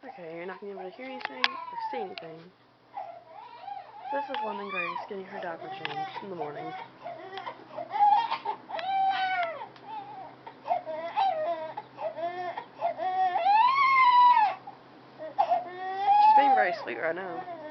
Okay, you're not going to be able to hear anything or see anything. This is Lemon Grace getting her diaper changed in the morning. She's being very sweet right now.